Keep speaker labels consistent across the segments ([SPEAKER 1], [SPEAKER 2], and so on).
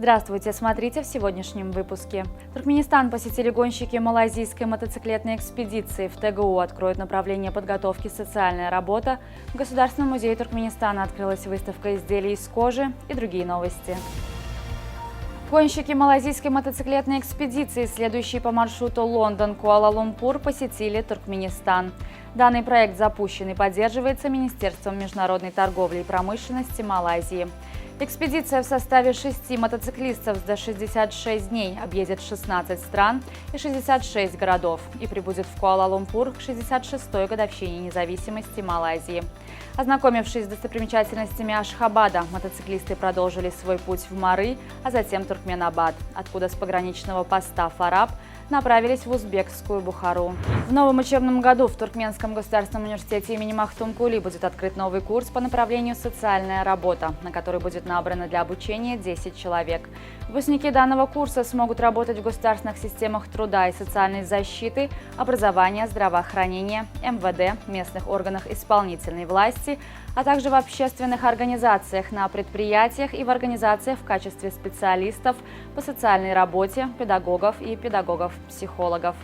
[SPEAKER 1] Здравствуйте, смотрите в сегодняшнем выпуске. Туркменистан посетили гонщики малайзийской мотоциклетной экспедиции. В ТГУ откроют направление подготовки «Социальная работа». В Государственном музее Туркменистана открылась выставка изделий из кожи и другие новости. Гонщики малайзийской мотоциклетной экспедиции, следующие по маршруту Лондон-Куала-Лумпур, посетили Туркменистан. Данный проект запущен и поддерживается Министерством международной торговли и промышленности Малайзии. Экспедиция в составе 6 мотоциклистов за 66 дней объедет 16 стран и 66 городов и прибудет в Куала-Лумпур к 66-й годовщине независимости Малайзии. Ознакомившись с достопримечательностями Ашхабада, мотоциклисты продолжили свой путь в Мары, а затем Туркменабад, откуда с пограничного поста Фараб направились в узбекскую Бухару. В новом учебном году в Туркменском государственном университете имени Махтум-Кули будет открыт новый курс по направлению «Социальная работа», на который будет набрано для обучения 10 человек. Выпускники данного курса смогут работать в государственных системах труда и социальной защиты, образования, здравоохранения, МВД, местных органах исполнительной власти, а также в общественных организациях, на предприятиях и в организациях в качестве специалистов по социальной работе, педагогов и педагогов-психологов.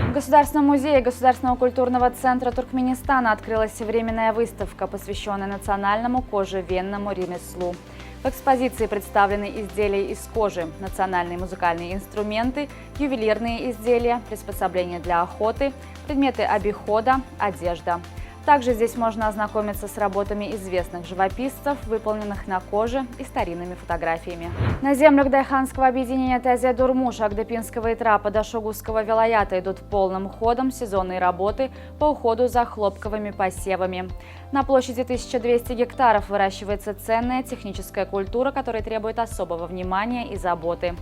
[SPEAKER 1] В Государственном музее Государственного культурного центра Туркменистана открылась временная выставка, посвященная национальному кожевенному ремеслу. В экспозиции представлены изделия из кожи, национальные музыкальные инструменты, ювелирные изделия, приспособления для охоты, предметы обихода, одежда. Также здесь можно ознакомиться с работами известных живописцев, выполненных на коже, и старинными фотографиями. На землях Дайханского объединения Тазе-Дурмуш, Агдапинского и Трапа до Шогусского вилаята идут полным ходом сезонные работы по уходу за хлопковыми посевами. На площади 1200 гектаров выращивается ценная техническая культура, которая требует особого внимания и заботы.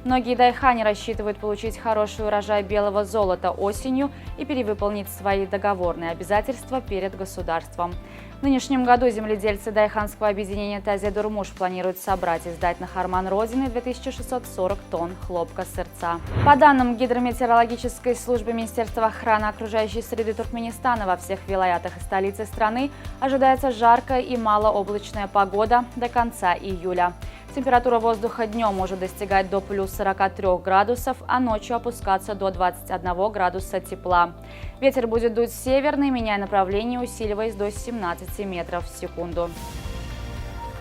[SPEAKER 1] Многие дайхани рассчитывают получить хороший урожай белого золота осенью и перевыполнить свои договорные обязательства перед государством. В нынешнем году земледельцы Дайханского объединения Тазе-Дурмуш планируют собрать и сдать на Харман Родины 2640 тонн хлопка-сырца. По данным гидрометеорологической службы Министерства охраны окружающей среды Туркменистана, во всех вилаятах и столице страны ожидается жаркая и малооблачная погода до конца июля. Температура воздуха днем может достигать до плюс 43 градусов, а ночью опускаться до 21 градуса тепла. Ветер будет дуть северный, меняя направление, усиливаясь до 17 метров в секунду.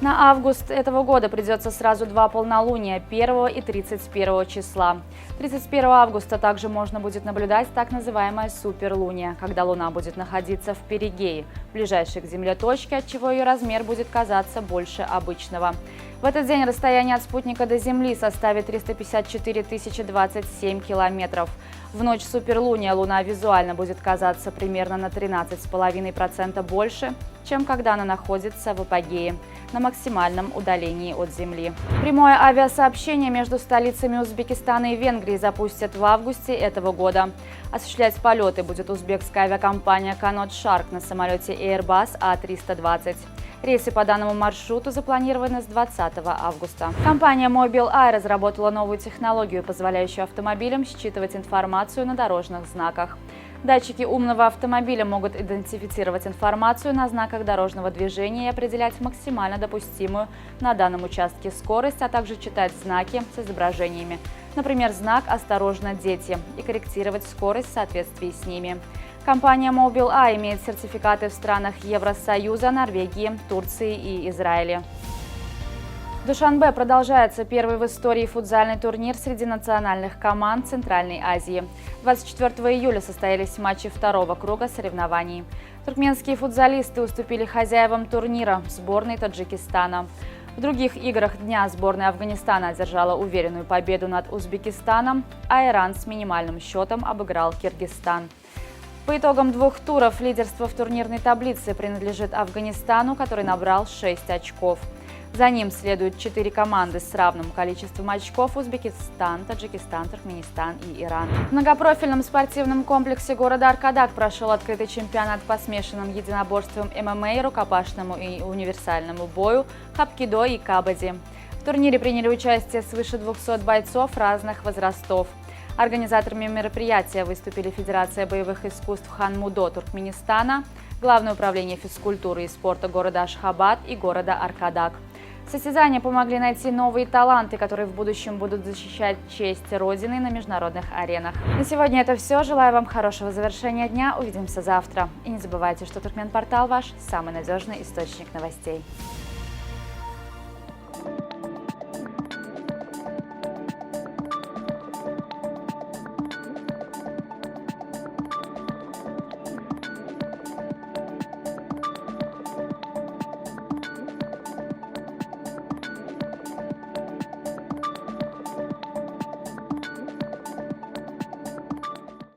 [SPEAKER 1] На август этого года придется сразу два полнолуния – 1 и 31 числа. 31 августа также можно будет наблюдать так называемое суперлуние, когда Луна будет находиться в перигее, ближайшей к Земле точке, отчего ее размер будет казаться больше обычного. В этот день расстояние от спутника до Земли составит 354 027 километров. В ночь суперлуния Луна визуально будет казаться примерно на 13,5% больше, чем когда она находится в апогее, на максимальном удалении от Земли. Прямое авиасообщение между столицами Узбекистана и Венгрии запустят в августе этого года. Осуществлять полеты будет узбекская авиакомпания Канот Шарк на самолете Airbus A320. Рейсы по данному маршруту запланированы с 20 августа. Компания Mobileye разработала новую технологию, позволяющую автомобилям считывать информацию на дорожных знаках. Датчики умного автомобиля могут идентифицировать информацию на знаках дорожного движения и определять максимально допустимую на данном участке скорость, а также читать знаки с изображениями, например, знак «Осторожно, дети», и корректировать скорость в соответствии с ними. Компания Mobileye имеет сертификаты в странах Евросоюза, Норвегии, Турции и Израиле. В Душанбе продолжается первый в истории футзальный турнир среди национальных команд Центральной Азии. 24 июля состоялись матчи второго круга соревнований. Туркменские футзалисты уступили хозяевам турнира – сборной Таджикистана. В других играх дня сборная Афганистана одержала уверенную победу над Узбекистаном, а Иран с минимальным счетом обыграл Киргизстан. По итогам двух туров лидерство в турнирной таблице принадлежит Афганистану, который набрал 6 очков. За ним следуют 4 команды с равным количеством очков – Узбекистан, Таджикистан, Туркменистан и Иран. В многопрофильном спортивном комплексе города Аркадак прошел открытый чемпионат по смешанным единоборствам ММА, рукопашному и универсальному бою, хапкидо и кабади. В турнире приняли участие свыше 200 бойцов разных возрастов. Организаторами мероприятия выступили Федерация боевых искусств Хан-Мудо Туркменистана, Главное управление физкультуры и спорта города Ашхабад и города Аркадак. Состязания помогли найти новые таланты, которые в будущем будут защищать честь Родины на международных аренах. На сегодня это все. Желаю вам хорошего завершения дня. Увидимся завтра. И не забывайте, что Туркменпортал ваш самый надежный источник новостей.